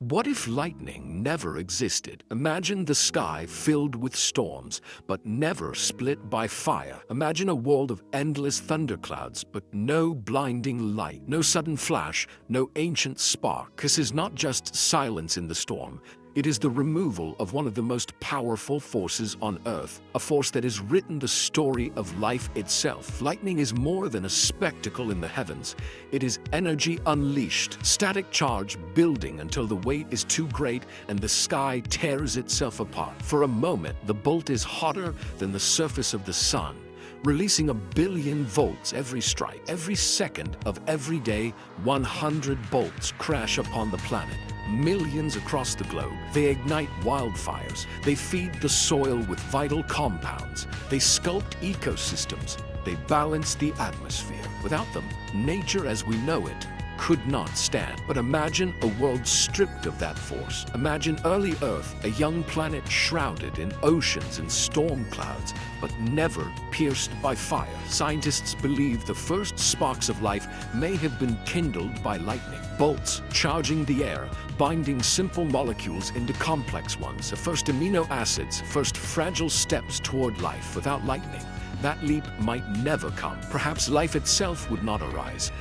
What if lightning never existed? Imagine the sky filled with storms, but never split by fire. Imagine a world of endless thunderclouds, but no blinding light, no sudden flash, no ancient spark. This is not just silence in the storm. It is the removal of one of the most powerful forces on Earth, a force that has written the story of life itself. Lightning is more than a spectacle in the heavens. It is energy unleashed, static charge building until the weight is too great and the sky tears itself apart. For a moment, the bolt is hotter than the surface of the sun, releasing 1,000,000,000 volts every strike. Every second of every day, 100 bolts crash upon the planet. Millions across the globe. They ignite wildfires. They feed the soil with vital compounds. They sculpt ecosystems. They balance the atmosphere. Without them, nature as we know it could not stand. But imagine a world stripped of that force. Imagine early Earth, a young planet shrouded in oceans and storm clouds, but never pierced by fire. Scientists believe the first sparks of life may have been kindled by lightning. Bolts charging the air, binding simple molecules into complex ones. The first amino acids, first fragile steps toward life. Without lightning, that leap might never come. Perhaps life itself would not arise,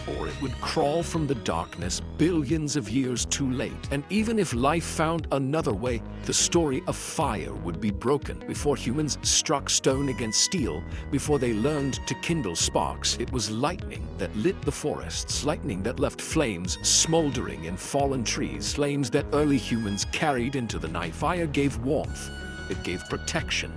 or it would crawl from the darkness billions of years too late. And even if life found another way, the story of fire would be broken. Before humans struck stone against steel, before they learned to kindle sparks, it was lightning that lit the forests, lightning that left flames smoldering in fallen trees, flames that early humans carried into the night. Fire gave warmth, it gave protection.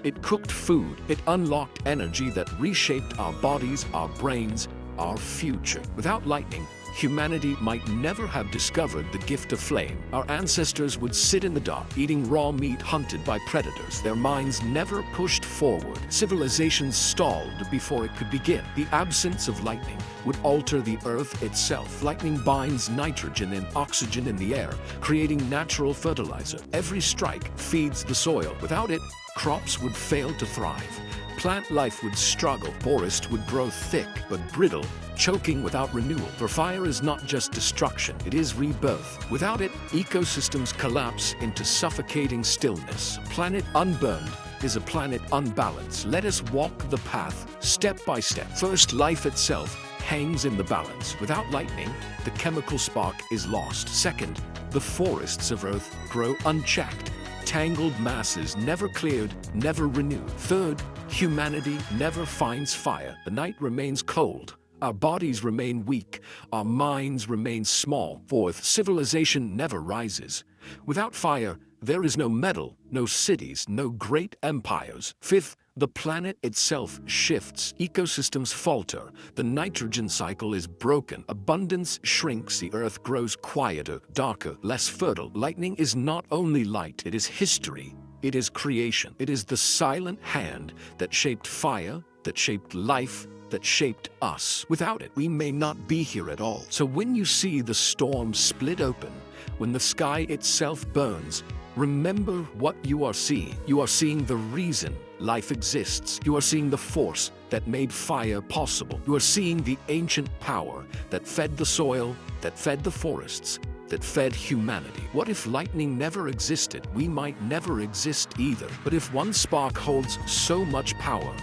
It cooked food, it unlocked energy that reshaped our bodies, our brains, our future. Without lightning, humanity might never have discovered the gift of flame. Our ancestors would sit in the dark, eating raw meat hunted by predators. Their minds never pushed forward. Civilizations stalled before it could begin. The absence of lightning would alter the earth itself. Lightning binds nitrogen and oxygen in the air, creating natural fertilizer. Every strike feeds the soil. Without it, crops would fail to thrive. Plant life would struggle, forests would grow thick but brittle, choking without renewal. For fire is not just destruction, it is rebirth. Without it, ecosystems collapse into suffocating stillness. A planet unburned is a planet unbalanced. Let us walk the path step by step. First, life itself hangs in the balance. Without lightning, the chemical spark is lost. Second, the forests of Earth grow unchecked. Tangled masses never cleared, never renewed. Third, humanity never finds fire. The night remains cold. Our bodies remain weak. Our minds remain small. Fourth, civilization never rises. Without fire, there is no metal, no cities, no great empires. Fifth, the planet itself shifts. Ecosystems falter. The nitrogen cycle is broken. Abundance shrinks. The earth grows quieter, darker, less fertile. Lightning is not only light, it is history. It is creation. It is the silent hand that shaped fire, that shaped life, that shaped us. Without it, we may not be here at all. So when you see the storm split open, when the sky itself burns, remember what you are seeing. You are seeing the reason life exists. You are seeing the force that made fire possible. You are seeing the ancient power that fed the soil, that fed the forests, that fed humanity. What if lightning never existed? We might never exist either. But if one spark holds so much power,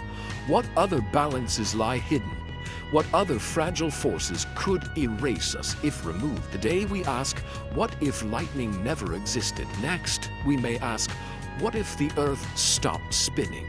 what other balances lie hidden? What other fragile forces could erase us if removed? Today we ask, what if lightning never existed? Next, we may ask, what if the earth stopped spinning?